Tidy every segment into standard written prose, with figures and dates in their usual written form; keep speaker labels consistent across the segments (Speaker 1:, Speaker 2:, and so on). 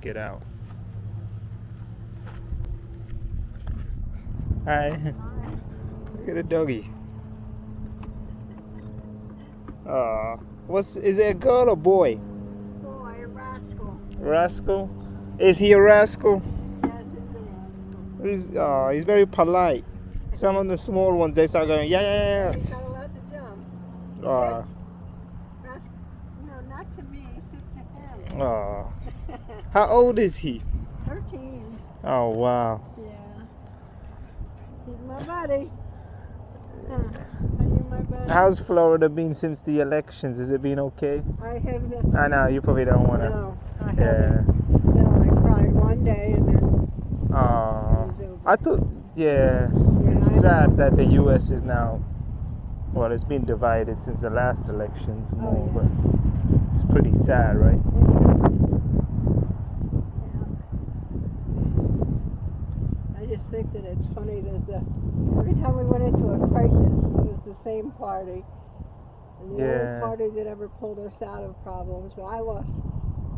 Speaker 1: check it out. Hi. Look at the doggy. Is it a girl or boy?
Speaker 2: Boy, a rascal.
Speaker 1: Rascal? Is he a rascal?
Speaker 2: Yes, he's a rascal.
Speaker 1: He's very polite. Some of the small ones, they start going, yeah.
Speaker 2: He's not allowed to jump.
Speaker 1: Aw.
Speaker 2: Sit. Rascal. No, not to me. Sit to him.
Speaker 1: Oh. How old is he?
Speaker 2: 13.
Speaker 1: Oh, wow.
Speaker 2: Yeah. He's my buddy. Huh. Are you my buddy?
Speaker 1: How's Florida been since the elections? Has it been okay?
Speaker 2: I have no.
Speaker 1: I know, you probably don't want to.
Speaker 2: No, I
Speaker 1: Yeah.
Speaker 2: haven't. No, I cried one day and then it was over.
Speaker 1: I thought, yeah,
Speaker 2: Yeah,
Speaker 1: it's
Speaker 2: I
Speaker 1: sad that the U.S. is now, well, it's been divided since the last elections more,
Speaker 2: yeah.
Speaker 1: but it's pretty sad, right?
Speaker 2: I just think that it's funny that every time we went into a crisis, it was the same party. And the only party that ever pulled us out of problems. Well, I lost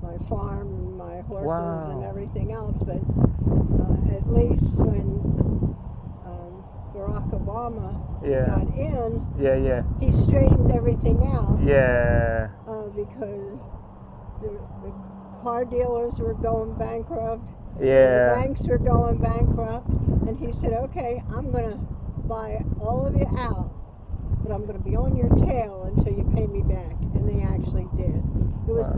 Speaker 2: my farm and my horses and everything else, but at least when Barack Obama got in, he straightened everything out.
Speaker 1: Yeah.
Speaker 2: Because the car dealers were going bankrupt.
Speaker 1: Yeah.
Speaker 2: The banks were going bankrupt, and he said, "Okay, I'm going to buy all of you out, but I'm going to be on your tail until you pay me back." And they actually did. It was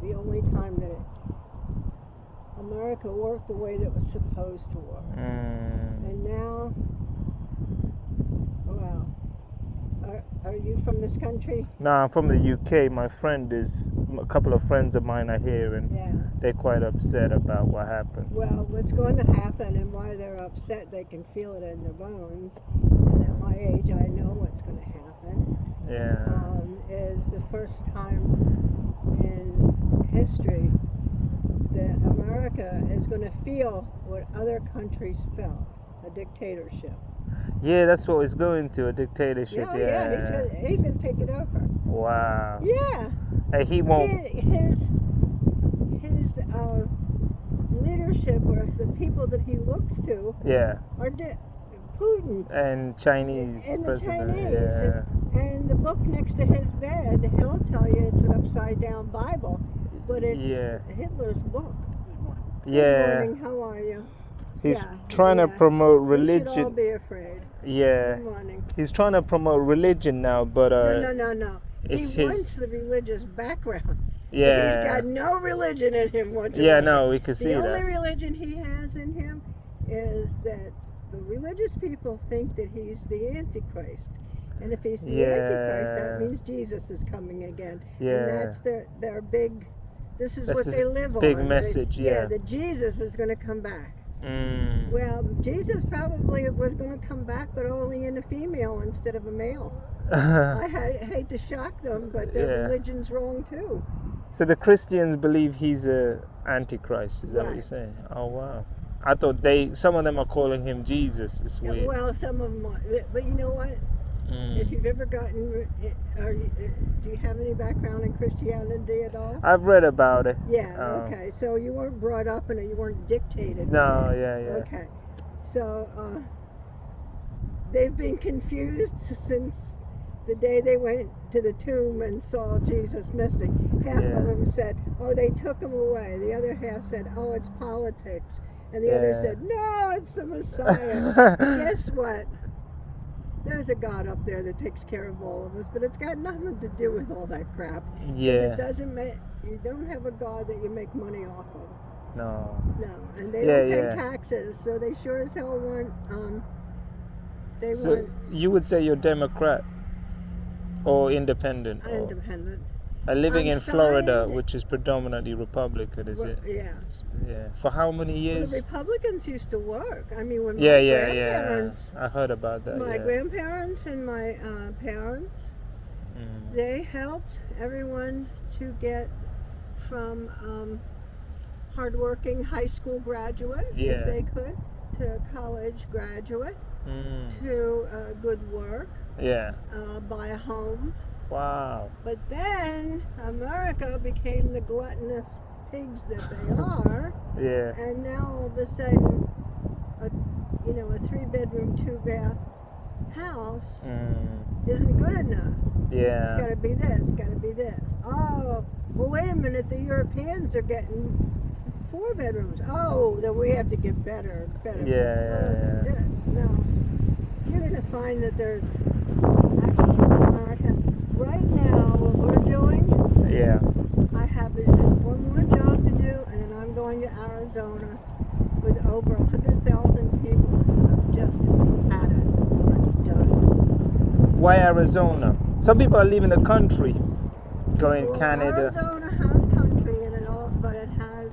Speaker 2: the only time that America worked the way that it was supposed to work. And now, wow. Are you from this country?
Speaker 1: No, I'm from the UK. A couple of friends of mine are here, and they're quite upset about what happened.
Speaker 2: Well, what's going to happen and why they're upset, they can feel it in their bones. And at my age, I know what's going to happen. Is the first time in history that America is going to feel what other countries felt, a dictatorship.
Speaker 1: Yeah, that's what it's going to, a dictatorship.
Speaker 2: He's going to take it over.
Speaker 1: Wow.
Speaker 2: Yeah.
Speaker 1: And he won't.
Speaker 2: His leadership, or the people that he looks to, are Putin
Speaker 1: and Chinese
Speaker 2: and the
Speaker 1: president.
Speaker 2: Chinese. And the book next to his bed, he'll tell you it's an upside down Bible, but it's Hitler's book. Good morning, how are you?
Speaker 1: He's trying to promote religion.
Speaker 2: We should all be afraid.
Speaker 1: Yeah.
Speaker 2: Good morning.
Speaker 1: He's trying to promote religion now, but
Speaker 2: No. He wants the religious background.
Speaker 1: Yeah.
Speaker 2: He's got no religion in him whatsoever.
Speaker 1: Yeah, no, we can see that.
Speaker 2: The only religion he has in him is that the religious people think that he's the Antichrist. And if he's the Antichrist, that means Jesus is coming again.
Speaker 1: Yeah.
Speaker 2: And that's their big, this is what they live on.
Speaker 1: Big message,
Speaker 2: that Jesus is going to come back. Well, Jesus probably was going to come back, but only in a female instead of a male. I hate to shock them, but their religion's wrong too.
Speaker 1: So the Christians believe he's a Antichrist, is that what you're saying? Oh, wow. I thought some of them are calling him Jesus. It's weird.
Speaker 2: Well, some of them are. But you know what? If you've ever do you have any background in Christianity at all?
Speaker 1: I've read about it.
Speaker 2: Yeah, okay. So you weren't brought up and you weren't dictated.
Speaker 1: No, yeah.
Speaker 2: Okay. So they've been confused since the day they went to the tomb and saw Jesus missing. Half of them said, oh, they took him away. The other half said, oh, it's politics. And the other said, no, it's the Messiah. Guess what? There's a God up there that takes care of all of us, but it's got nothing to do with all that crap. It doesn't you don't have a God that you make money off of.
Speaker 1: No.
Speaker 2: And they don't pay taxes, so they sure as hell want,
Speaker 1: you would say you're Democrat or independent?
Speaker 2: Independent.
Speaker 1: Living in Florida, which is predominantly Republican, is it?
Speaker 2: Yeah.
Speaker 1: Yeah. For how many years?
Speaker 2: Well, the Republicans used to work. I mean, when my grandparents...
Speaker 1: I heard about that.
Speaker 2: My grandparents and my parents, they helped everyone to get from hardworking high school graduate, if they could, to college graduate, to good work, buy a home.
Speaker 1: Wow.
Speaker 2: But then America became the gluttonous pigs that they are.
Speaker 1: Yeah.
Speaker 2: And now all of a sudden, a 3-bedroom, 2-bath house isn't good enough.
Speaker 1: Yeah.
Speaker 2: It's got to be this, got to be this. Oh, well, wait a minute. The Europeans are getting 4 bedrooms. Oh, then we have to get better.
Speaker 1: Yeah.
Speaker 2: No, you're going to find that there's actually America. Right now, what we're doing,
Speaker 1: Yeah.
Speaker 2: I have one more job to do, and then I'm going to Arizona with over 100,000 people who have just had it done.
Speaker 1: Why Arizona? Some people are leaving the country, going
Speaker 2: Well,
Speaker 1: Canada.
Speaker 2: Arizona has country in it all, but it has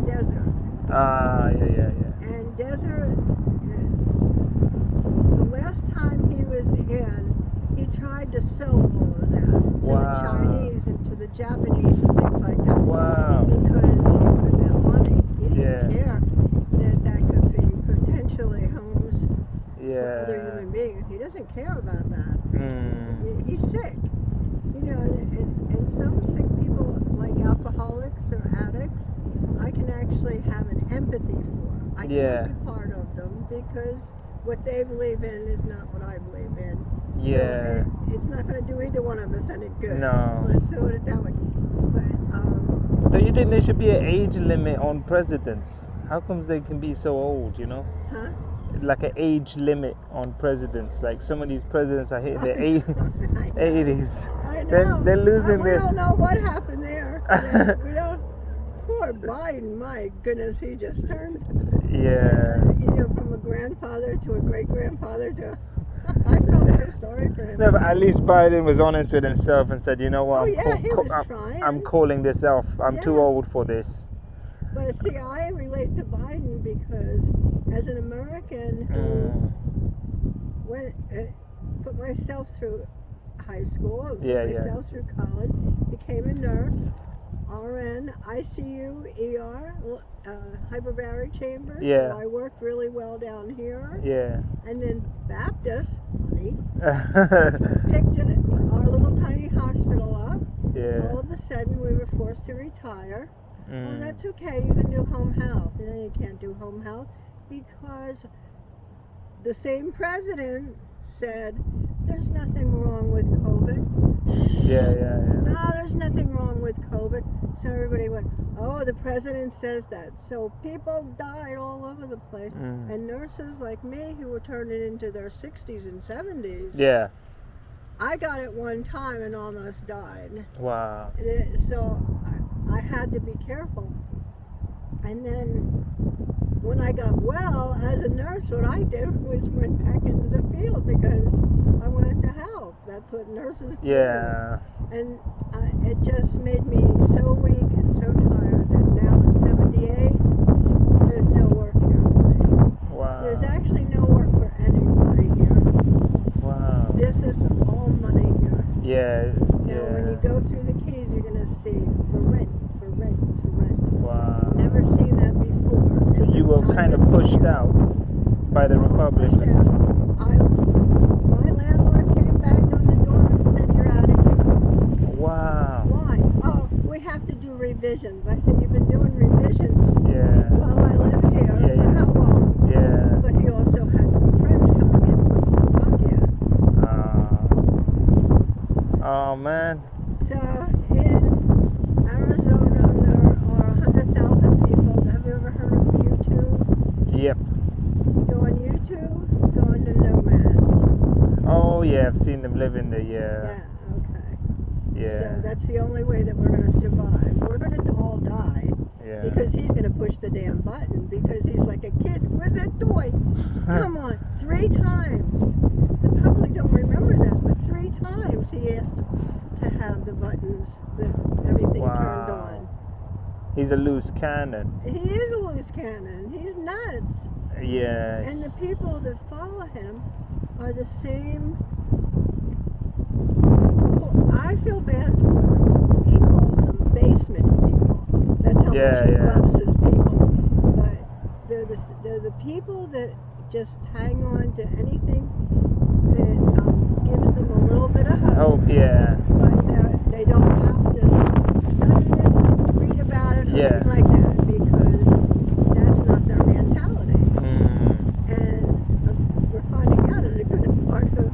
Speaker 2: desert.
Speaker 1: Yeah.
Speaker 2: And desert, the last time he was in, he tried to sell all of that to the Chinese and to the Japanese and things like that.
Speaker 1: Wow.
Speaker 2: Because he wanted that money. He didn't
Speaker 1: Yeah.
Speaker 2: care that could be potentially homes for other
Speaker 1: Yeah.
Speaker 2: human beings. He doesn't care about that. He's sick. And some sick people, like alcoholics or addicts, I can actually have an empathy for. I can't be part of them because what they believe in is not what I believe in.
Speaker 1: Yeah.
Speaker 2: So it's not going to do either one of us any good.
Speaker 1: No.
Speaker 2: Let's put it that way. But
Speaker 1: Do you think there should be an age limit on presidents? How comes they can be so old,
Speaker 2: huh?
Speaker 1: Like an age limit on presidents. Like some of these presidents are hitting their 80s.
Speaker 2: I know.
Speaker 1: They're losing
Speaker 2: We
Speaker 1: their...
Speaker 2: don't know what happened there. We don't. Poor Biden, my goodness, he just turned.
Speaker 1: Yeah.
Speaker 2: From a grandfather to a great-grandfather to... I felt so sorry for him.
Speaker 1: No, but at least Biden was honest with himself and said, you know what,
Speaker 2: he was trying.
Speaker 1: I'm calling this off. I'm too old for this.
Speaker 2: But see, I relate to Biden because as an American who put myself through high school, put myself through college, became a nurse, RN, ICU, ER, hyperbaric chambers.
Speaker 1: Yeah.
Speaker 2: So I worked really well down here.
Speaker 1: Yeah.
Speaker 2: And then Baptist, picked our little tiny hospital up.
Speaker 1: Yeah.
Speaker 2: All of a sudden, we were forced to retire. Well, that's okay. You can do home health. You can't do home health because the same president said there's nothing wrong with COVID.
Speaker 1: Yeah.
Speaker 2: No, there's nothing wrong with COVID. So everybody went, oh, the president says that. So people died all over the place. And nurses like me who were turning into their 60s and 70s.
Speaker 1: Yeah.
Speaker 2: I got it one time and almost died.
Speaker 1: Wow.
Speaker 2: So I had to be careful. And then when I got well, as a nurse, what I did was went back into the field because I wanted to help. That's what nurses do.
Speaker 1: Yeah.
Speaker 2: And it just made me so weak and so tired that now at 78, there's no work here for me.
Speaker 1: Wow.
Speaker 2: There's actually no work for anybody here.
Speaker 1: Wow.
Speaker 2: This is all money here.
Speaker 1: Yeah.
Speaker 2: Now, when you go through the keys, you're going to see for rent.
Speaker 1: Wow.
Speaker 2: Never seen that before.
Speaker 1: So you were kind of pushed out by the Republicans.
Speaker 2: My landlord came back on the door and said, you're out of here.
Speaker 1: Wow.
Speaker 2: Why? Oh, we have to do revisions. I said, you've been doing revisions
Speaker 1: Yeah.
Speaker 2: while I live here. For how long?
Speaker 1: Yeah.
Speaker 2: But he also had some friends coming in from Slovakia.
Speaker 1: Oh man.
Speaker 2: So in Arizona, there are 100,000 people. Have you ever heard of YouTube?
Speaker 1: Yep.
Speaker 2: Go on YouTube, go on to Nomads.
Speaker 1: Oh yeah, I've seen them living there.
Speaker 2: Yeah, okay.
Speaker 1: Yeah.
Speaker 2: So that's the only way that we're going to survive. We're going to all die.
Speaker 1: Yeah.
Speaker 2: Because he's going to push the damn button because he's like a kid with a toy. Come on, 3 times. The public don't remember this, but 3 times he asked to have the buttons, everything turned on.
Speaker 1: He's a loose cannon.
Speaker 2: He is a loose cannon. He's nuts.
Speaker 1: Yes.
Speaker 2: And the people that follow him are the same. I feel bad for him. He calls them basement people. That's how much he loves his people. But they're the people that just hang on to anything that gives them a little bit of hope.
Speaker 1: Yeah.
Speaker 2: But they don't have to study
Speaker 1: Yeah.
Speaker 2: like that, because that's not their mentality. And we're finding out in a good part of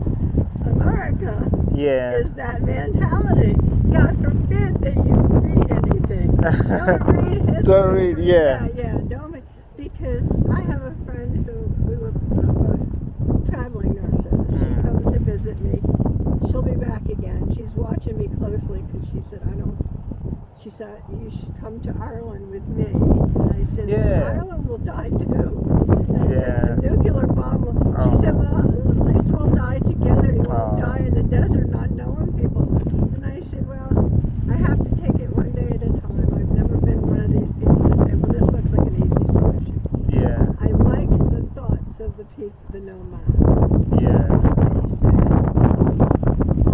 Speaker 2: America
Speaker 1: Yeah.
Speaker 2: is that mentality. God forbid that you read anything. Don't read history.
Speaker 1: Don't read, yeah.
Speaker 2: Yeah, don't read. Because I have a friend who, we were both traveling nurses. She comes to visit me. She'll be back again. She's watching me closely because she said, she said, you should come to Ireland with me. And I said,
Speaker 1: Yeah.
Speaker 2: Ireland will die too. And I said, the nuclear bomb will.
Speaker 1: Oh.
Speaker 2: She said, well, at least we'll die together. You won't
Speaker 1: Oh.
Speaker 2: die in the desert not knowing people. And I said, well, I have to take it one day at a time. I've never been one of these people that say, well, this looks like an easy solution.
Speaker 1: Yeah.
Speaker 2: I like the thoughts of the people, the nomads.
Speaker 1: Yeah.
Speaker 2: They said,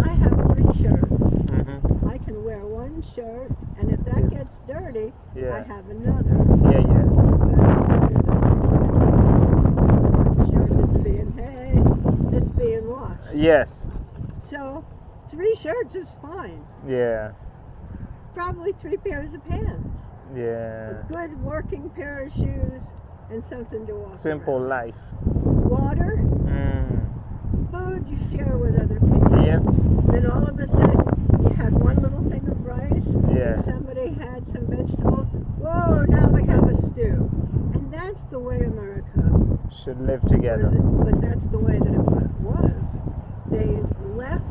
Speaker 2: I have 3 shirts.
Speaker 1: Mm-hmm.
Speaker 2: I can wear one shirt, and if that gets dirty,
Speaker 1: Yeah.
Speaker 2: I have another.
Speaker 1: Yeah, yeah.
Speaker 2: Shirt that's being washed.
Speaker 1: Yes.
Speaker 2: So 3 shirts is fine.
Speaker 1: Yeah.
Speaker 2: Probably 3 pairs of pants.
Speaker 1: Yeah.
Speaker 2: A good working pair of shoes and something to walk
Speaker 1: Simple
Speaker 2: around.
Speaker 1: life.
Speaker 2: Water, food you share with other people.
Speaker 1: Yeah.
Speaker 2: Then all of a sudden you had one little thing of rice.
Speaker 1: Yeah.
Speaker 2: And somebody had some vegetables. Whoa, now we have a stew. And that's the way America
Speaker 1: Should live together.
Speaker 2: but that's the way that it was. They left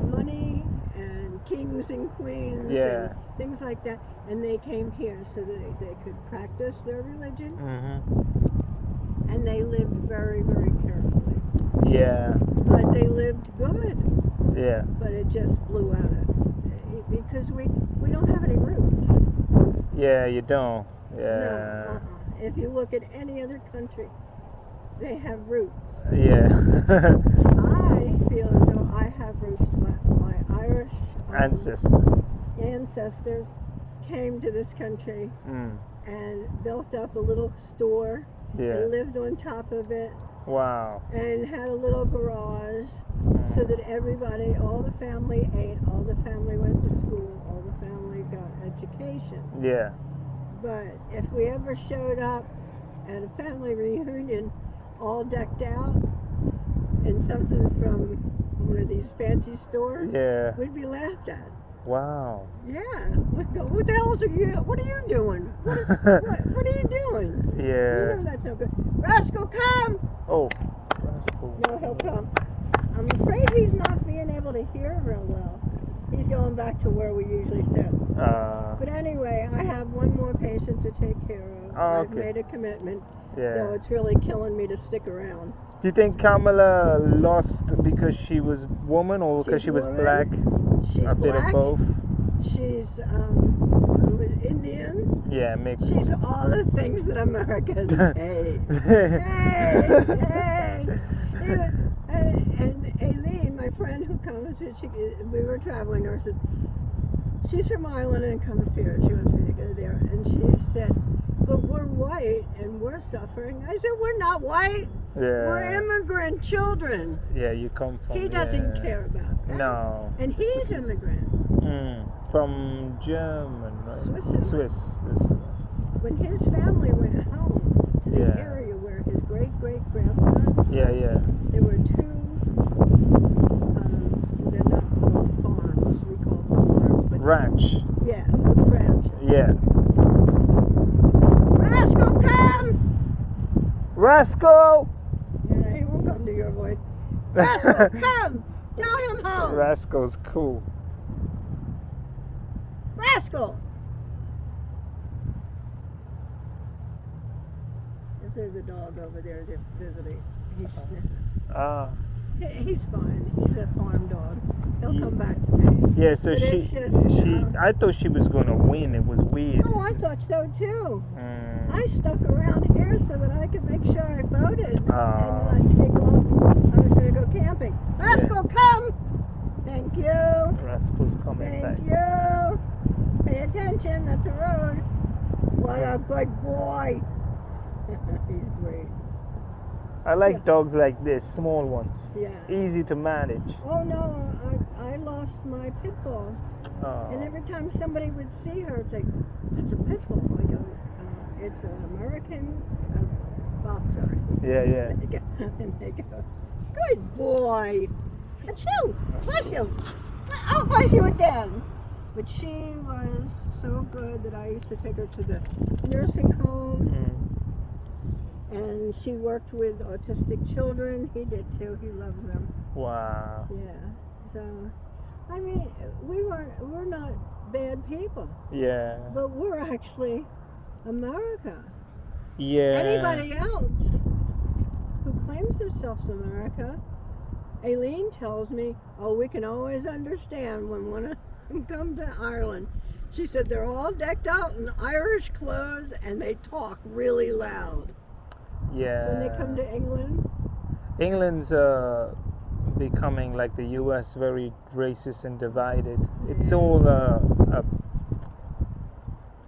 Speaker 2: money and kings and queens and things like that, and they came here so that they could practice their religion, and they lived very, very carefully.
Speaker 1: Yeah.
Speaker 2: But they lived good,
Speaker 1: Yeah.
Speaker 2: but it just blew out because we don't have any roots.
Speaker 1: Yeah, you don't.
Speaker 2: No,
Speaker 1: Yeah.
Speaker 2: If you look at any other country, they have roots.
Speaker 1: Yeah.
Speaker 2: I feel as though I have roots. My Irish ancestors came to this country and built up a little store and lived on top of it.
Speaker 1: Wow.
Speaker 2: And had a little garage so that everybody, all the family ate, all the family went to school, all the family got education.
Speaker 1: Yeah.
Speaker 2: But if we ever showed up at a family reunion all decked out in something from one of these fancy stores, we'd be laughed at.
Speaker 1: Wow.
Speaker 2: Yeah. We'd go, what the hell are you? What are you doing? What are you doing?
Speaker 1: Yeah.
Speaker 2: You know that's no good. Rascal, come!
Speaker 1: Oh, Rascal.
Speaker 2: No, he'll come. I'm afraid he's not being able to hear real well. He's going back to where we usually sit. But anyway, I have one more patient to take care of. I've made a commitment.
Speaker 1: Yeah.
Speaker 2: No, it's really killing me to stick around.
Speaker 1: Do you think Kamala lost because she was woman or because she was black?
Speaker 2: She's
Speaker 1: a bit
Speaker 2: black.
Speaker 1: of both.
Speaker 2: She's Indian.
Speaker 1: Yeah, mixed.
Speaker 2: She's all the things that Americans hate. Hey. And Aileen, my friend who comes, we were traveling nurses. She's from Ireland and comes here. She wants me to go there. And she said, but we're white and we're suffering. I said, we're not white.
Speaker 1: Yeah.
Speaker 2: We're immigrant children.
Speaker 1: Yeah, you come from.
Speaker 2: He doesn't care about that.
Speaker 1: No.
Speaker 2: And he's immigrant.
Speaker 1: From German, right?
Speaker 2: Swiss.
Speaker 1: When
Speaker 2: his family went home to the area where his great-great-grandparents there were 2, they're not called farms, we call them farms. But
Speaker 1: ranch.
Speaker 2: Yes, ranches.
Speaker 1: Yeah.
Speaker 2: Rascal, come!
Speaker 1: Rascal!
Speaker 2: Yeah, he won't come to your voice. Rascal, come! Tell him home!
Speaker 1: Rascal's cool.
Speaker 2: Rascal! If there's a dog over there visiting, he's sniffing. He's fine. He's a farm dog. He'll come back to me.
Speaker 1: Yeah, so
Speaker 2: But
Speaker 1: I thought she was gonna win. It was weird.
Speaker 2: Oh, I thought so too. I stuck around here so that I could make sure I voted. And then I'd take off. I was going to go camping. Rascal, come! Thank you.
Speaker 1: Rascal's coming back.
Speaker 2: Thank you. Pay attention. That's a road. What a good boy. He's great.
Speaker 1: I like dogs like this, small ones.
Speaker 2: Yeah.
Speaker 1: Easy to manage.
Speaker 2: Oh no, I lost my pit bull.
Speaker 1: Oh.
Speaker 2: And every time somebody would see her, it's like, that's a pit bull. I it's an American boxer.
Speaker 1: Yeah, yeah.
Speaker 2: And they go, good boy. Achoo! Bless you. I'll bless you again. But she was so good that I used to take her to the nursing home. And she worked with autistic children. He did too. He loves them.
Speaker 1: Wow.
Speaker 2: Yeah. So, I mean, we're not bad people.
Speaker 1: Yeah.
Speaker 2: But we're actually America.
Speaker 1: Yeah.
Speaker 2: Anybody else who claims themselves America, Aileen tells me, oh, we can always understand when one of them come to Ireland. She said they're all decked out in Irish clothes and they talk really loud.
Speaker 1: Yeah.
Speaker 2: When they come to England.
Speaker 1: England's becoming like the US, very racist and divided. It's all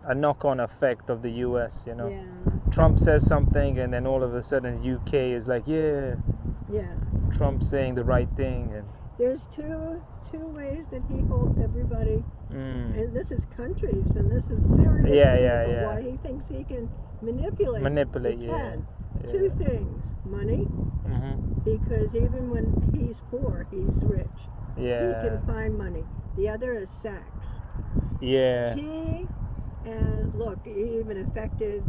Speaker 1: a knock-on effect of the US, you know.
Speaker 2: Yeah.
Speaker 1: Trump says something and then all of a sudden UK is like, yeah, Trump's saying the right thing. And
Speaker 2: there's two ways that he holds everybody, and this is countries, and this is serious people. Why he thinks he can manipulate, he can. Two things: money, because even when he's poor, he's rich. He can find money. The other is sex.
Speaker 1: Yeah.
Speaker 2: And look, he even affected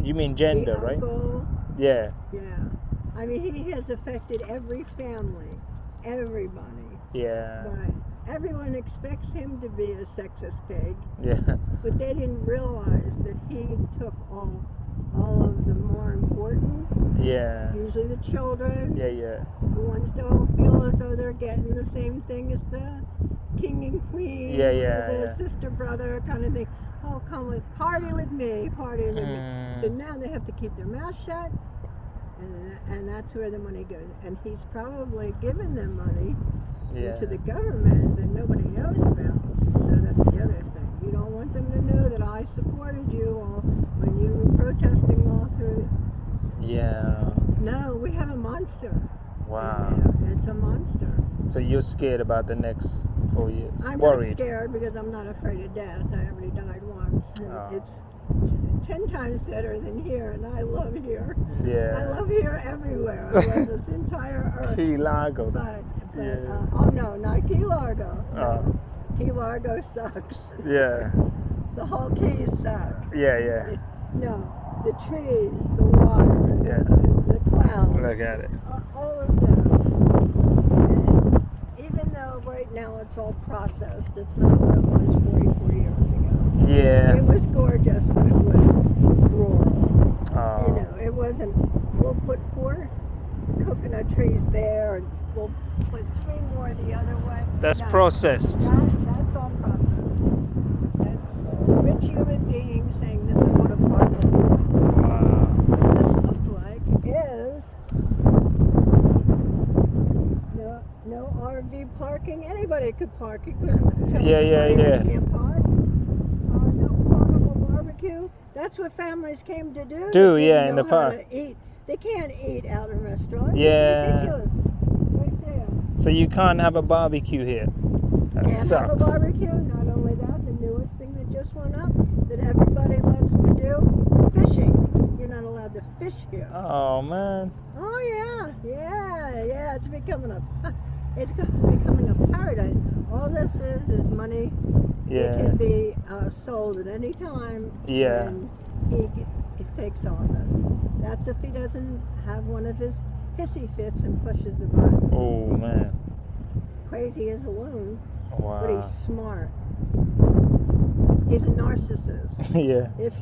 Speaker 1: you mean gender,
Speaker 2: the uncle.
Speaker 1: right? Yeah.
Speaker 2: Yeah. I mean, he has affected every family, everybody.
Speaker 1: Yeah.
Speaker 2: But everyone expects him to be a sexist pig.
Speaker 1: Yeah.
Speaker 2: But they didn't realize that he took all of the more important.
Speaker 1: Yeah.
Speaker 2: Usually the children.
Speaker 1: Yeah.
Speaker 2: The ones don't feel as though they're getting the same thing as the king and queen. Or the sister brother kind of thing. Oh, party with me. So now they have to keep their mouth shut. And that's where the money goes. And he's probably given them money to the government that nobody knows about. So that's the other thing. You don't want them to know that I supported you when you were protesting all through.
Speaker 1: Yeah.
Speaker 2: No, we have a monster.
Speaker 1: Wow.
Speaker 2: It's a monster.
Speaker 1: So you're scared about the next 4 years?
Speaker 2: I'm
Speaker 1: Worried.
Speaker 2: not scared because I'm not afraid of death. I already died once. And it's 10 times better than here, and I love here.
Speaker 1: Yeah.
Speaker 2: I love here everywhere. I love this entire earth.
Speaker 1: Key Largo.
Speaker 2: But oh no, not Key Largo. No. Key Largo sucks.
Speaker 1: Yeah.
Speaker 2: The whole Keys suck.
Speaker 1: Yeah.
Speaker 2: No, the trees, the water, the clouds.
Speaker 1: Look at it.
Speaker 2: All of this. And even though right now it's all processed, it's not what it was 44 years ago.
Speaker 1: Yeah.
Speaker 2: It was gorgeous, but it was rural.
Speaker 1: Oh.
Speaker 2: You know, it wasn't, we'll put 4 coconut trees there, and we'll put 3 more the other way.
Speaker 1: That's processed.
Speaker 2: That's all processed. That's rich human beings saying this is what a park looks like.
Speaker 1: Wow.
Speaker 2: What this looked like is no RV parking. Anybody could park. You couldn't tell somebody they can't park. No portable barbecue. That's what families came to do.
Speaker 1: In the park.
Speaker 2: They can't eat out in restaurants.
Speaker 1: Yeah.
Speaker 2: It's ridiculous. Right there.
Speaker 1: So you can't have a barbecue here. That
Speaker 2: Can't
Speaker 1: sucks.
Speaker 2: have a barbecue. Not only that, the newest thing that just went up that everybody loves to do, fishing. You're not allowed to fish here.
Speaker 1: Oh man.
Speaker 2: Oh yeah. It's becoming a paradise. All this is money.
Speaker 1: Yeah.
Speaker 2: It can be sold at any time.
Speaker 1: Yeah.
Speaker 2: And he takes office. That's if he doesn't have one of his hissy fits and pushes the button.
Speaker 1: Oh man.
Speaker 2: Crazy as a loon.
Speaker 1: Wow.
Speaker 2: But he's smart. He's a narcissist.
Speaker 1: Yeah.
Speaker 2: If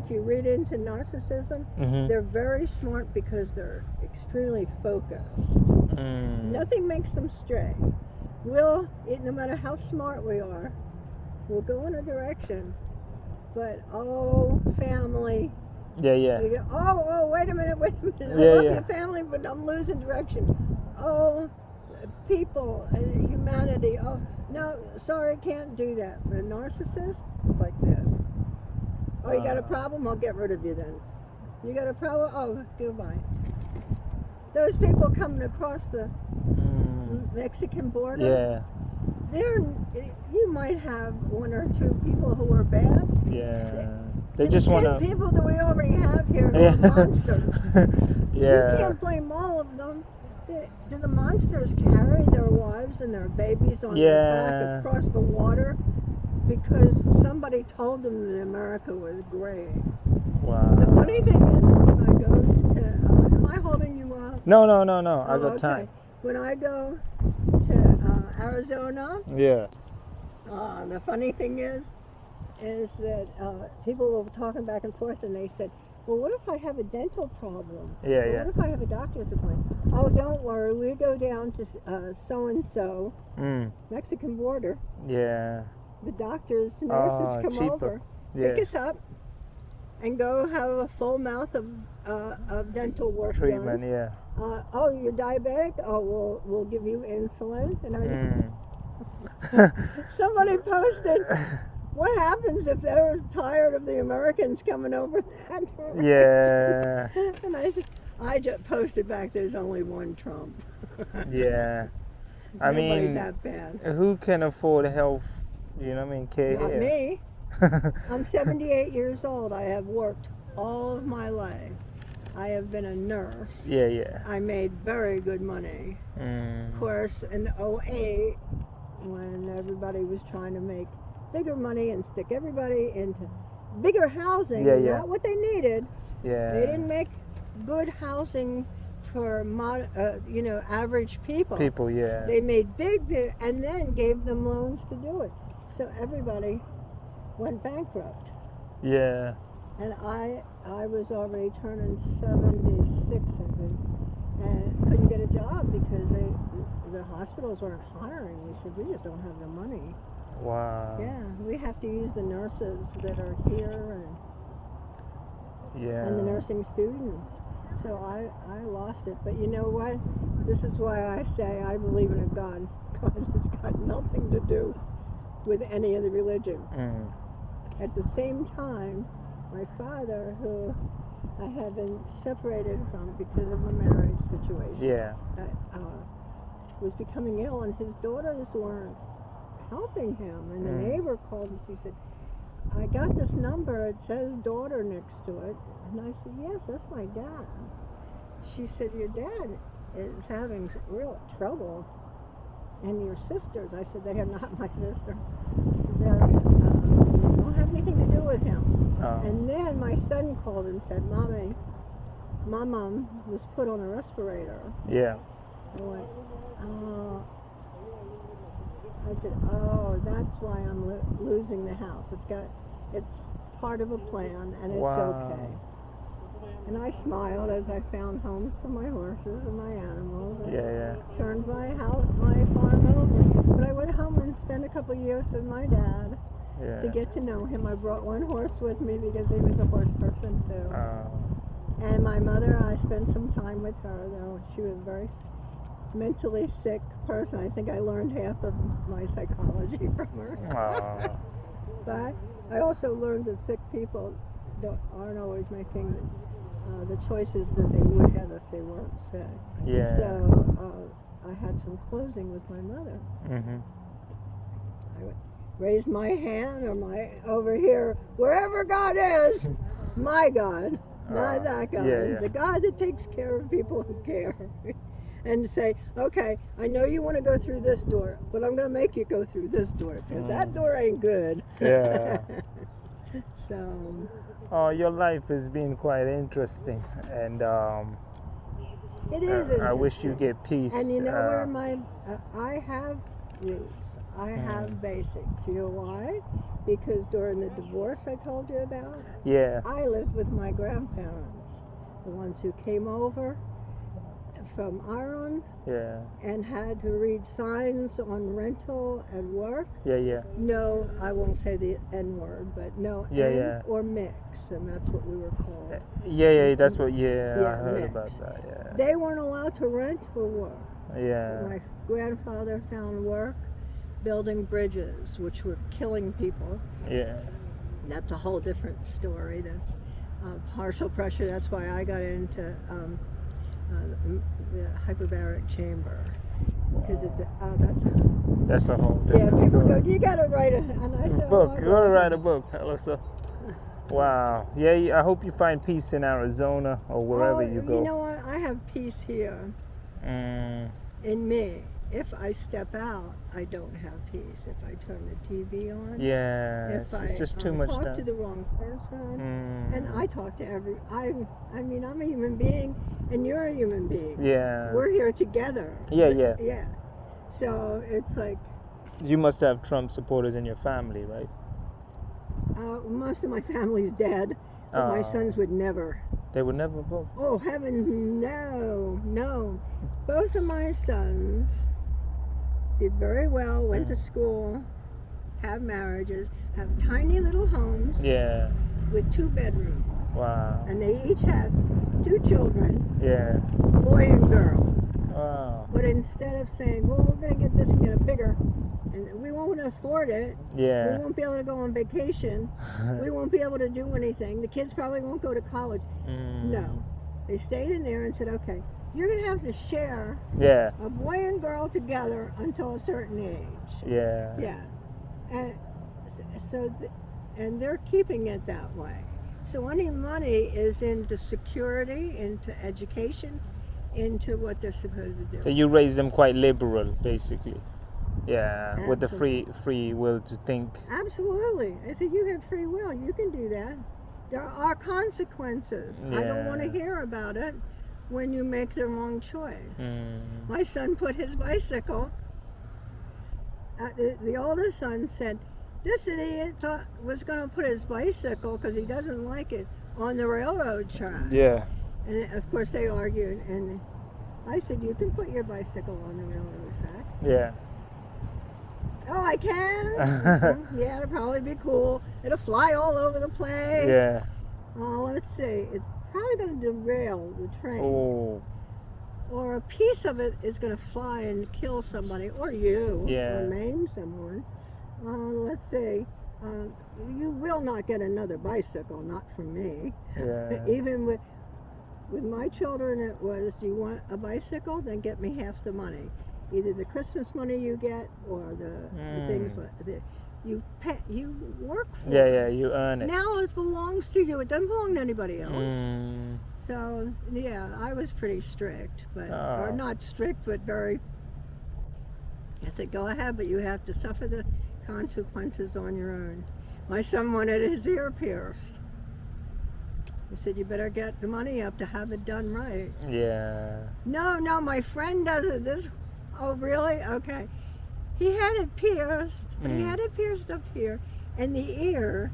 Speaker 2: you read into narcissism, they're very smart because they're extremely focused. Nothing makes them stray. No matter how smart we are, we'll go in a direction. But family.
Speaker 1: Yeah.
Speaker 2: You go, wait a minute. I love your family, but I'm losing direction. People, humanity. Oh, no, sorry, can't do that. But a narcissist, it's like this. Oh, you got a problem? I'll get rid of you then. You got a problem? Oh, goodbye. Those people coming across the Mexican border, you might have 1 or 2 people who are bad.
Speaker 1: Yeah. They just want
Speaker 2: 10
Speaker 1: to.
Speaker 2: people that we already have here who
Speaker 1: Yeah.
Speaker 2: are monsters.
Speaker 1: Yeah.
Speaker 2: You can't blame all of them. Do the monsters carry their wives and their babies on their back across the water because somebody told them that America was great?
Speaker 1: Wow.
Speaker 2: The funny thing is, when I go to, am I holding you up?
Speaker 1: No.
Speaker 2: Oh,
Speaker 1: I got time.
Speaker 2: When I go to Arizona,
Speaker 1: Yeah.
Speaker 2: the funny thing is that people were talking back and forth, and they said, well, what if I have a dental problem?
Speaker 1: Yeah,
Speaker 2: Or
Speaker 1: yeah.
Speaker 2: what if I have a doctor's appointment? Oh, don't worry. We go down to so-and-so, Mexican border.
Speaker 1: Yeah.
Speaker 2: The doctors, nurses come
Speaker 1: cheaper.
Speaker 2: over,
Speaker 1: Yeah.
Speaker 2: pick us up, and go have a full mouth of dental work
Speaker 1: Treatment.
Speaker 2: done.
Speaker 1: Yeah.
Speaker 2: Oh, you're diabetic? Oh, we'll give you insulin and everything. Somebody posted, what happens if they're tired of the Americans coming over that direction?
Speaker 1: Yeah.
Speaker 2: And I said, I just posted back, there's only one Trump.
Speaker 1: Yeah. I
Speaker 2: Nobody's
Speaker 1: mean,
Speaker 2: that bad.
Speaker 1: who can afford health? You know what I mean? Care
Speaker 2: Not
Speaker 1: here.
Speaker 2: me. I'm 78 years old. I have worked all of my life. I have been a nurse.
Speaker 1: Yeah.
Speaker 2: I made very good money. Of course, in '08, when everybody was trying to make bigger money and stick everybody into bigger housing, not what they needed.
Speaker 1: Yeah.
Speaker 2: They didn't make good housing for average people.
Speaker 1: Yeah.
Speaker 2: They made big and then gave them loans to do it. So everybody went bankrupt.
Speaker 1: Yeah.
Speaker 2: And I was already turning 76, I think, and couldn't get a job because the hospitals weren't hiring. We said, we just don't have the money.
Speaker 1: Wow.
Speaker 2: Yeah, we have to use the nurses that are here and the nursing students. So I lost it. But you know what? This is why I say I believe in a God. God has got nothing to do with any of the religion. At the same time, my father, who I had been separated from because of a marriage situation, was becoming ill, and his daughters weren't helping him. And the neighbor called and she said, I got this number, it says daughter next to it. And I said, yes, that's my dad. She said, your dad is having real trouble. And your sisters, I said, they are not my sister. They don't have anything to do with him. And then my son called and said, Mommy, my mom was put on a respirator.
Speaker 1: Yeah.
Speaker 2: I went, oh. I said, oh, that's why I'm losing the house. It's part of a plan, and it's okay. And I smiled as I found homes for my horses and my animals. And turned my farm over. But I went home and spent a couple years with my dad to get to know him. I brought one horse with me because he was a horse person too. And my mother, I spent some time with her, though she was a very mentally sick person. I think I learned half of my psychology from her. But I also learned that sick people aren't always making the choices that they would have if they weren't sick.
Speaker 1: Yeah.
Speaker 2: So I had some closing with my mother. I raised my hand over here, wherever God is, my God, not that God, the God that takes care of people who care. And say, okay, I know you want to go through this door, but I'm going to make you go through this door because that door ain't good.
Speaker 1: Yeah.
Speaker 2: So.
Speaker 1: Oh, your life has been quite interesting, and
Speaker 2: it is interesting.
Speaker 1: I wish you get peace.
Speaker 2: And you know where I have roots. I have basics. You know why? Because during the divorce I told you about, I lived with my grandparents, the ones who came over from Ireland and had to read signs on rental and work. No, I won't say the N word, but no N or mix, and that's what we were called.
Speaker 1: That's what I heard mix. About that.
Speaker 2: They weren't allowed to rent or work. My grandfather found work building bridges, which were killing people. That's a whole different story. That's partial pressure. That's why I got into the hyperbaric chamber, because that's a
Speaker 1: whole different
Speaker 2: people
Speaker 1: story.
Speaker 2: go, you gotta write a book.
Speaker 1: You gotta write a book, Alyssa. Wow. Yeah, I hope you find peace in Arizona or wherever you go.
Speaker 2: You know what? I have peace here in me. If I step out, I don't have peace. If I turn the TV on,
Speaker 1: It's just too much.
Speaker 2: Talk to the wrong person, and I talk to I mean, I'm a human being, and you're a human being.
Speaker 1: Yeah.
Speaker 2: We're here together.
Speaker 1: Yeah.
Speaker 2: So it's like.
Speaker 1: You must have Trump supporters in your family, right?
Speaker 2: Most of my family's dead, but my sons would never.
Speaker 1: They would never vote?
Speaker 2: Oh, heavens, no. Both of my sons did very well, went to school, have marriages, have tiny little homes with 2 bedrooms.
Speaker 1: Wow.
Speaker 2: And they each had 2 children, boy and girl.
Speaker 1: Wow.
Speaker 2: But instead of saying, well, we're going to get this and get it bigger, and we won't afford it, we won't be able to go on vacation, we won't be able to do anything, the kids probably won't go to college. No. They stayed in there and said, okay, you're going to have to share a boy and girl together until a certain age. Yeah. And and they're keeping it that way. So any money is into security, into education, into what they're supposed to do.
Speaker 1: So you raise them quite liberal, basically. Yeah,
Speaker 2: Absolutely.
Speaker 1: with the free will to think.
Speaker 2: Absolutely. I said, you have free will. You can do that. There are consequences. I don't want to hear about it when you make the wrong choice. My son put his bicycle, the oldest son said, this idiot was going to put his bicycle, because he doesn't like it, on the railroad track.
Speaker 1: Yeah.
Speaker 2: And of course they argued, and I said, you can put your bicycle on the railroad track.
Speaker 1: Yeah.
Speaker 2: Oh, I can? Yeah, it'll probably be cool. It'll fly all over the place.
Speaker 1: Yeah.
Speaker 2: Oh, let's see. It's probably going to derail the train.
Speaker 1: Oh.
Speaker 2: Or a piece of it is going to fly and kill somebody, or you, or maim someone. Let's see. You will not get another bicycle, not from me.
Speaker 1: Yeah.
Speaker 2: Even with my children, it was, do you want a bicycle? Then get me half the money. Either the Christmas money you get, or the things like that. You work for.
Speaker 1: Yeah, you earn it.
Speaker 2: Now it belongs to you. It doesn't belong to anybody else. So yeah, I was pretty strict, but or not strict, but very. I said, go ahead, but you have to suffer the consequences on your own. My son wanted his ear pierced. He said, you better get the money up to have it done right.
Speaker 1: Yeah.
Speaker 2: No, my friend does it. Oh, really? Okay. He had it pierced, but he had it pierced up here, and the ear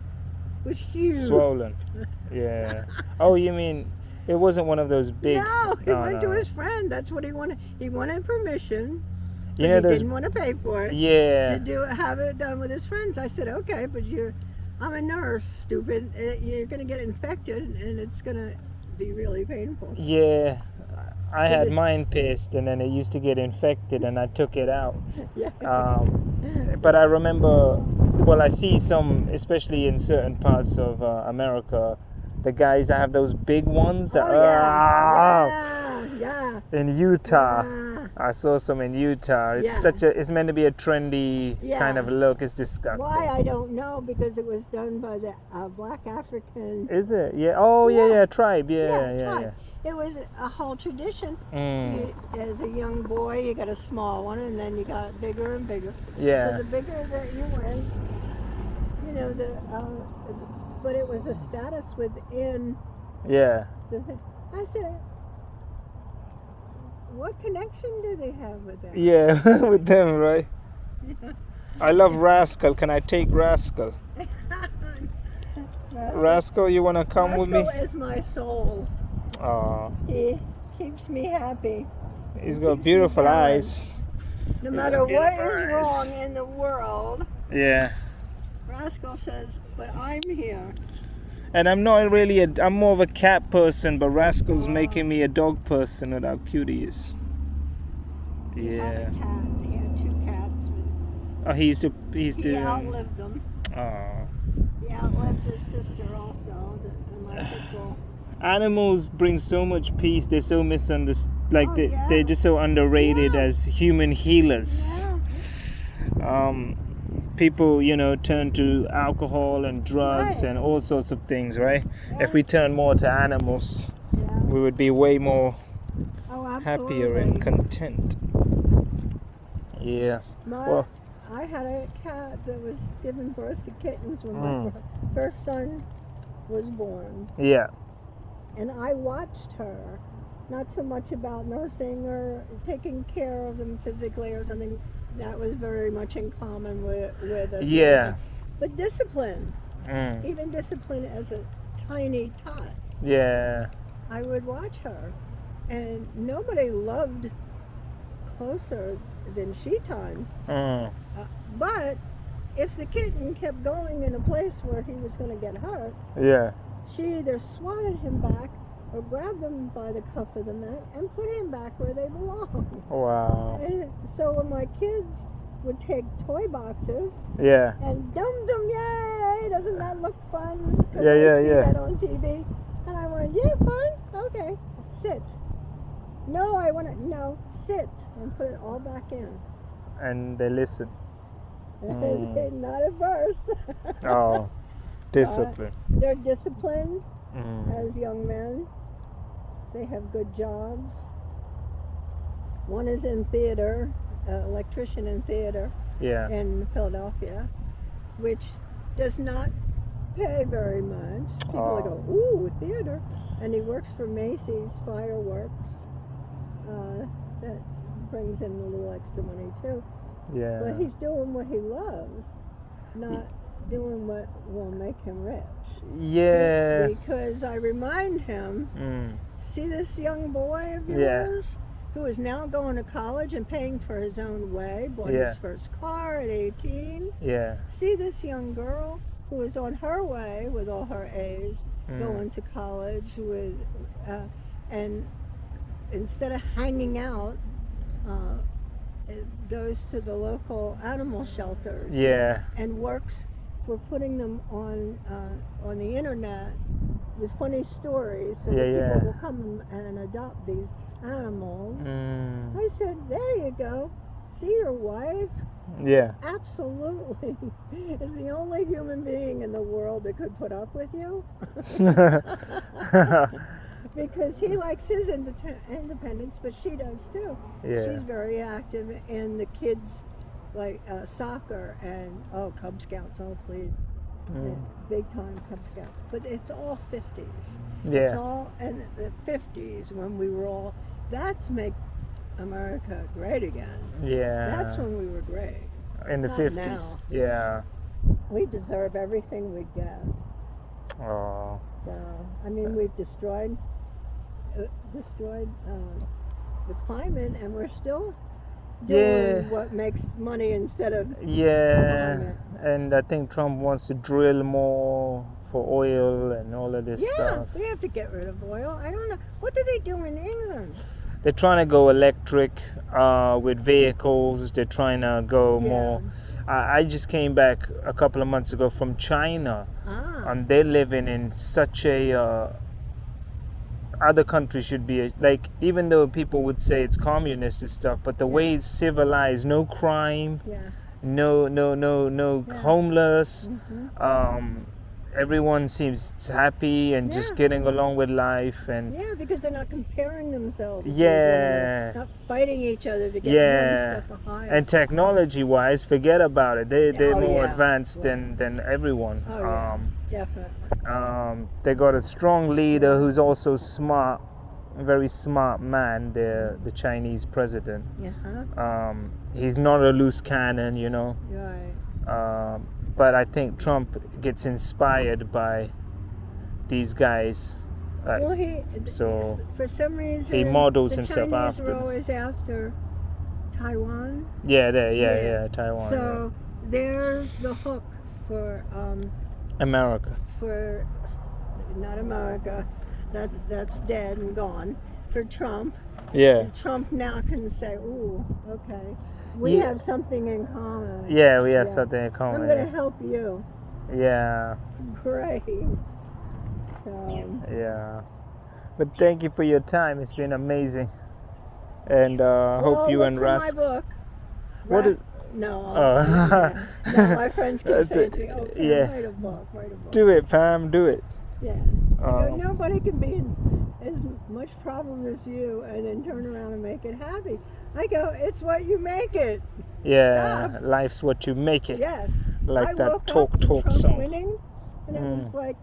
Speaker 2: was huge.
Speaker 1: Swollen. Yeah. Oh, you mean it wasn't one of those big...
Speaker 2: No, he went to his friend. That's what he wanted. He wanted permission.
Speaker 1: You know,
Speaker 2: he didn't want to pay for it.
Speaker 1: Yeah.
Speaker 2: To have it done with his friends. I said, okay, but I'm a nurse, stupid. You're going to get infected, and it's going to be really painful.
Speaker 1: Yeah. I had mine pierced, and then it used to get infected, and I took it out.
Speaker 2: Yeah.
Speaker 1: But I remember, well, I see some, especially in certain parts of America, the guys that have those big ones. That,
Speaker 2: yeah.
Speaker 1: In Utah, I saw some in Utah. It's it's meant to be a trendy kind of look. It's disgusting.
Speaker 2: Why, I don't know, because it was done by the Black African.
Speaker 1: Is it? Yeah. Oh, yeah. Tribe. Yeah.
Speaker 2: Tribe. It was a whole tradition. As a young boy, you got a small one, and then you got bigger and bigger.
Speaker 1: Yeah.
Speaker 2: So the bigger that you went, but it was a status within.
Speaker 1: Yeah.
Speaker 2: I said, what connection do they have with that?
Speaker 1: Yeah, with them, right? Yeah. I love Rascal. Can I take Rascal? Rascal, you want to come with me?
Speaker 2: Rascal is my soul. He keeps me happy.
Speaker 1: He's got beautiful eyes.
Speaker 2: No matter what is wrong in the world.
Speaker 1: Yeah.
Speaker 2: Rascal says, but I'm here.
Speaker 1: And I'm not really I'm more of a cat person, but Rascal's making me a dog person with how cute he is. Yeah.
Speaker 2: He had a cat. He had 2 cats.
Speaker 1: Oh, he used to.
Speaker 2: He outlived them.
Speaker 1: Oh.
Speaker 2: He outlived his sister also, my pitbull.
Speaker 1: Animals bring so much peace. They're so misunderstood. Like they're just so underrated as human healers. people, turn to alcohol and drugs
Speaker 2: Right.
Speaker 1: and all sorts of things, right?
Speaker 2: Yeah.
Speaker 1: If we turn more to animals,
Speaker 2: Yeah.
Speaker 1: we would be way more
Speaker 2: Oh,
Speaker 1: happier
Speaker 2: absolutely.
Speaker 1: and content. Yeah. Well,
Speaker 2: I had a cat that was giving birth to kittens when my
Speaker 1: Mm.
Speaker 2: first son was born.
Speaker 1: yeah.
Speaker 2: And I watched her, not so much about nursing or taking care of them physically or something. That was very much in common with us.
Speaker 1: Yeah.
Speaker 2: But discipline,
Speaker 1: Mm.
Speaker 2: even discipline as a tiny tot,
Speaker 1: Yeah.
Speaker 2: I would watch her. And nobody loved closer than Sheetan.
Speaker 1: Mm.
Speaker 2: But if the kitten kept going in a place where he was going to get hurt,
Speaker 1: Yeah.
Speaker 2: she either swatted him back or grabbed him by the cuff of the neck and put him back where they belong.
Speaker 1: Wow.
Speaker 2: And so when my kids would take toy boxes
Speaker 1: Yeah.
Speaker 2: and dump them, yay! Doesn't that look fun? 'Cause
Speaker 1: Yeah,
Speaker 2: I
Speaker 1: yeah,
Speaker 2: see
Speaker 1: yeah.
Speaker 2: that on TV. And I went, yeah, fun? Okay, sit. No, I want to, no, sit. And put it all back in.
Speaker 1: And they listen.
Speaker 2: Not at first.
Speaker 1: Oh, discipline.
Speaker 2: They're disciplined
Speaker 1: Mm.
Speaker 2: as young men. They have good jobs. One is in theater, electrician in theater
Speaker 1: Yeah.
Speaker 2: in Philadelphia, which does not pay very much. People go, ooh, theater. And he works for Macy's Fireworks. That brings in a little extra money too.
Speaker 1: Yeah.
Speaker 2: But he's doing what he loves, not doing what will make him rich.
Speaker 1: Yeah.
Speaker 2: Because I remind him,
Speaker 1: Mm.
Speaker 2: see this young boy of
Speaker 1: Yeah.
Speaker 2: yours who is now going to college and paying for his own way, bought
Speaker 1: Yeah.
Speaker 2: his first car at 18.
Speaker 1: Yeah.
Speaker 2: See this young girl who is on her way with all her A's, going to college with, and instead of hanging out, it goes to the local animal shelters.
Speaker 1: Yeah.
Speaker 2: And works for putting them on the internet with funny stories so that people will come and adopt these animals.
Speaker 1: Mm.
Speaker 2: I said, there you go. See, your wife
Speaker 1: Yeah.
Speaker 2: absolutely is the only human being in the world that could put up with you. Because he likes his independence, but she does too.
Speaker 1: Yeah.
Speaker 2: She's very active in the kids, like soccer and Cub Scouts. Oh, please, big time Cub Scouts. But it's all 50s.
Speaker 1: Yeah.
Speaker 2: It's all in the 50s when we were all. That's make America great again.
Speaker 1: Yeah.
Speaker 2: That's when we were great.
Speaker 1: In the
Speaker 2: Not
Speaker 1: 50s.
Speaker 2: now.
Speaker 1: Yeah.
Speaker 2: We deserve everything we get.
Speaker 1: Oh.
Speaker 2: So, I mean, we've destroyed the climate, and we're still doing what makes money instead of
Speaker 1: Yeah.
Speaker 2: climate.
Speaker 1: And I think Trump wants to drill more for oil and all of this stuff.
Speaker 2: We have to get rid of oil. I don't know. What do they do in England?
Speaker 1: They're trying to go electric with vehicles. They're trying to go more. I just came back a couple of months ago from China, and they're living in such a. Other countries should be like, even though people would say it's communist and stuff, but the way it's civilized, no crime, no homeless. Everyone seems happy and just getting along with life, and
Speaker 2: because they're not comparing themselves.
Speaker 1: Yeah.
Speaker 2: Not fighting each other to get one step higher.
Speaker 1: And technology-wise, forget about it. They're more advanced
Speaker 2: Yeah.
Speaker 1: than everyone.
Speaker 2: Oh, yeah. Definitely.
Speaker 1: They got a strong leader who's also smart, a very smart man. The Chinese president. He's not a loose cannon, you know.
Speaker 2: Right.
Speaker 1: But I think Trump gets inspired by these guys.
Speaker 2: Well,
Speaker 1: so
Speaker 2: for some reason
Speaker 1: he models
Speaker 2: the
Speaker 1: himself
Speaker 2: Chinese
Speaker 1: after.
Speaker 2: were always after Taiwan.
Speaker 1: Yeah, Taiwan.
Speaker 2: So there's the hook for
Speaker 1: America.
Speaker 2: for not America. That's dead and gone. For Trump.
Speaker 1: Yeah.
Speaker 2: And Trump now can say, "Ooh, okay, we have something in common."
Speaker 1: Yeah, we have something in common.
Speaker 2: I'm going to help you.
Speaker 1: Yeah.
Speaker 2: Great.
Speaker 1: Yeah. But thank you for your time. It's been amazing. And hope you and
Speaker 2: my
Speaker 1: Rascal.
Speaker 2: book. No.
Speaker 1: Oh.
Speaker 2: No, my friends keep
Speaker 1: That's
Speaker 2: saying
Speaker 1: it.
Speaker 2: to me, "Oh, Pam,
Speaker 1: Yeah.
Speaker 2: write a book, write a book."
Speaker 1: Do it, Pam. Do it.
Speaker 2: Yeah. I go,
Speaker 1: Um,
Speaker 2: nobody can be in as much problem as you and then turn around and make it happy. I go, it's what you make it.
Speaker 1: yeah.
Speaker 2: Stop.
Speaker 1: Life's what you make it.
Speaker 2: Yes.
Speaker 1: Like
Speaker 2: I
Speaker 1: that
Speaker 2: woke
Speaker 1: talk
Speaker 2: up with Trump
Speaker 1: song.
Speaker 2: winning, and it was
Speaker 1: Mm.
Speaker 2: like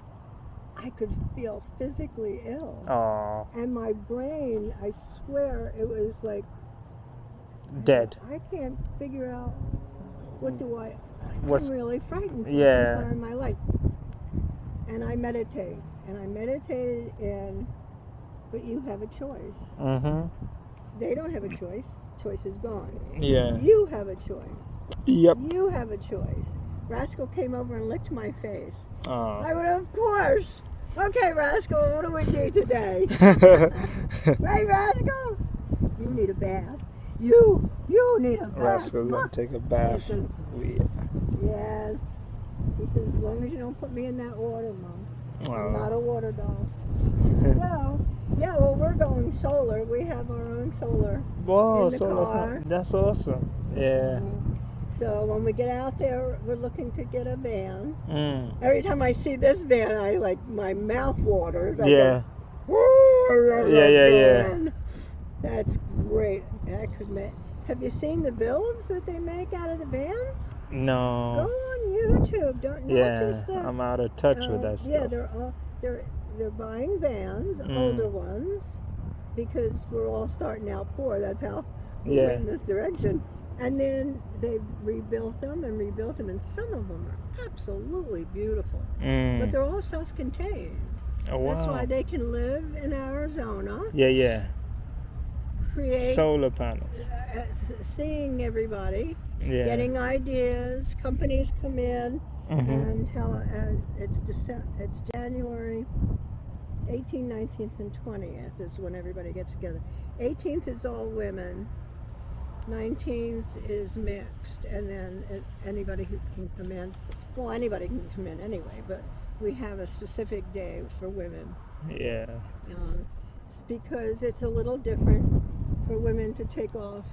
Speaker 2: I could feel physically ill.
Speaker 1: Oh,
Speaker 2: And my brain, I swear, it was like
Speaker 1: dead.
Speaker 2: I can't figure out what do I.
Speaker 1: What's
Speaker 2: I'm really frightened for the
Speaker 1: yeah.
Speaker 2: first time in my life. And I meditate, and I meditated in. But you have a choice.
Speaker 1: Mhm.
Speaker 2: They don't have a choice. Choice is gone.
Speaker 1: Yeah.
Speaker 2: You have a choice.
Speaker 1: Yep.
Speaker 2: You have a choice. Rascal came over and licked my face.
Speaker 1: Oh.
Speaker 2: I would, of course. Okay, Rascal, what do we do today? Right, Rascal? You need a bath. You need a bath.
Speaker 1: Rascal's gonna take a bath.
Speaker 2: He says,
Speaker 1: We-
Speaker 2: yes. He says, as long as you don't put me in that water, Mom. I'm not a water doll. So, yeah, well, we're going solar. We have our own solar
Speaker 1: Whoa,
Speaker 2: in the
Speaker 1: solar
Speaker 2: car.
Speaker 1: panel. That's awesome. Yeah.
Speaker 2: So when we get out there, we're looking to get a van.
Speaker 1: Mm.
Speaker 2: Every time I see this van, I like my mouth waters. I
Speaker 1: Yeah.
Speaker 2: Go, "Oh, I love
Speaker 1: Yeah,
Speaker 2: that
Speaker 1: yeah, yeah.
Speaker 2: van." That's great. I could make. Have you seen the builds that they make out of the vans? Go
Speaker 1: No.
Speaker 2: on YouTube. Don't not
Speaker 1: Yeah.
Speaker 2: just the.
Speaker 1: I'm out of touch with that
Speaker 2: Yeah,
Speaker 1: stuff.
Speaker 2: they're buying vans, older ones, because we're all starting out poor. That's how we
Speaker 1: Yeah.
Speaker 2: went in this direction. And then they rebuilt them, and some of them are absolutely beautiful. But
Speaker 1: Mm.
Speaker 2: they're all self-contained.
Speaker 1: Oh, wow.
Speaker 2: That's why they can live in Arizona,
Speaker 1: Yeah, yeah.
Speaker 2: create,
Speaker 1: Solar panels.
Speaker 2: seeing everybody,
Speaker 1: Yeah.
Speaker 2: getting ideas. Companies come in
Speaker 1: Mhm.
Speaker 2: and it's January 18th, 19th, and 20th is when everybody gets together. 18th is all women. 19th is mixed, and then anybody who can come in. Well, anybody can come in anyway, but we have a specific day for women.
Speaker 1: Yeah.
Speaker 2: It's because it's a little different for women to take off,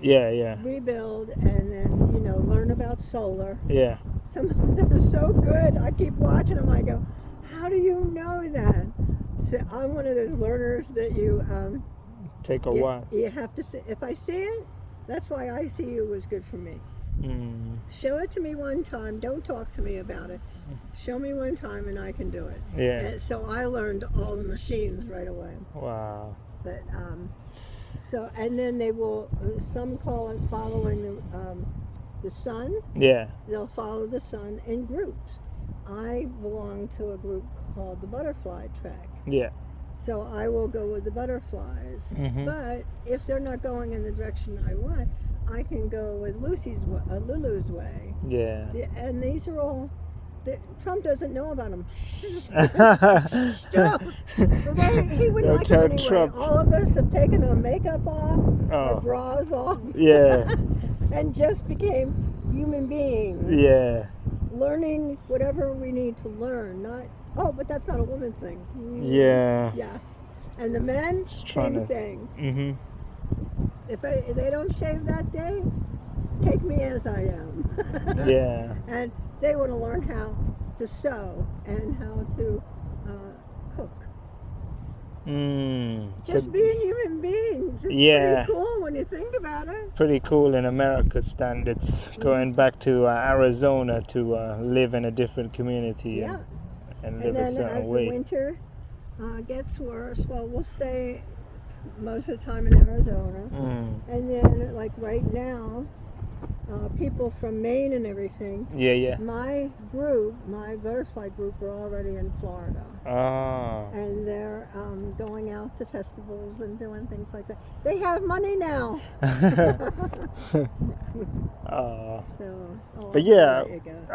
Speaker 1: Yeah, yeah.
Speaker 2: rebuild, and then learn about solar.
Speaker 1: Yeah.
Speaker 2: Some of them are so good. I keep watching them. I go, how do you know that? So I'm one of those learners that you
Speaker 1: Take a while.
Speaker 2: you have to see. If I see it, that's why ICU was good for me.
Speaker 1: Mm.
Speaker 2: Show it to me one time. Don't talk to me about it. Show me one time and I can do it.
Speaker 1: Yeah.
Speaker 2: And so I learned all the machines right away.
Speaker 1: Wow.
Speaker 2: But and then they will. Some call it following the sun.
Speaker 1: Yeah.
Speaker 2: They'll follow the sun in groups. I belong to a group called the Butterfly Track.
Speaker 1: Yeah.
Speaker 2: So I will go with the butterflies.
Speaker 1: Mhm.
Speaker 2: But if they're not going in the direction I want, I can go with Lulu's way.
Speaker 1: Yeah.
Speaker 2: And these are all. Trump doesn't know about them. He wouldn't
Speaker 1: Don't
Speaker 2: like
Speaker 1: tell
Speaker 2: them anyway.
Speaker 1: Trump.
Speaker 2: All of us have taken our makeup off, our
Speaker 1: Oh.
Speaker 2: bras off,
Speaker 1: Yeah.
Speaker 2: and just became human beings.
Speaker 1: Yeah.
Speaker 2: Learning whatever we need to learn. But that's not a woman's thing.
Speaker 1: Yeah.
Speaker 2: Yeah. And the men,
Speaker 1: Just trying
Speaker 2: same
Speaker 1: to-
Speaker 2: thing.
Speaker 1: Mhm.
Speaker 2: If they don't shave that day, take me as I am.
Speaker 1: Yeah.
Speaker 2: And they want to learn how to sew and how to cook. Just
Speaker 1: So
Speaker 2: being human beings. It's
Speaker 1: Yeah.
Speaker 2: pretty cool when you think about it.
Speaker 1: pretty cool in America's standards. Going back to Arizona to live in a different community
Speaker 2: Yeah.
Speaker 1: and
Speaker 2: And
Speaker 1: live a
Speaker 2: then
Speaker 1: certain
Speaker 2: as
Speaker 1: way.
Speaker 2: the winter gets worse, well, we'll stay most of the time in Arizona.
Speaker 1: Mm.
Speaker 2: And then, like right now, people from Maine and everything,
Speaker 1: Yeah, yeah.
Speaker 2: my butterfly group, are already in Florida.
Speaker 1: Ah.
Speaker 2: And they're going out to festivals and doing things like that. They have money now.
Speaker 1: Ah.
Speaker 2: So,
Speaker 1: But yeah,
Speaker 2: there you go.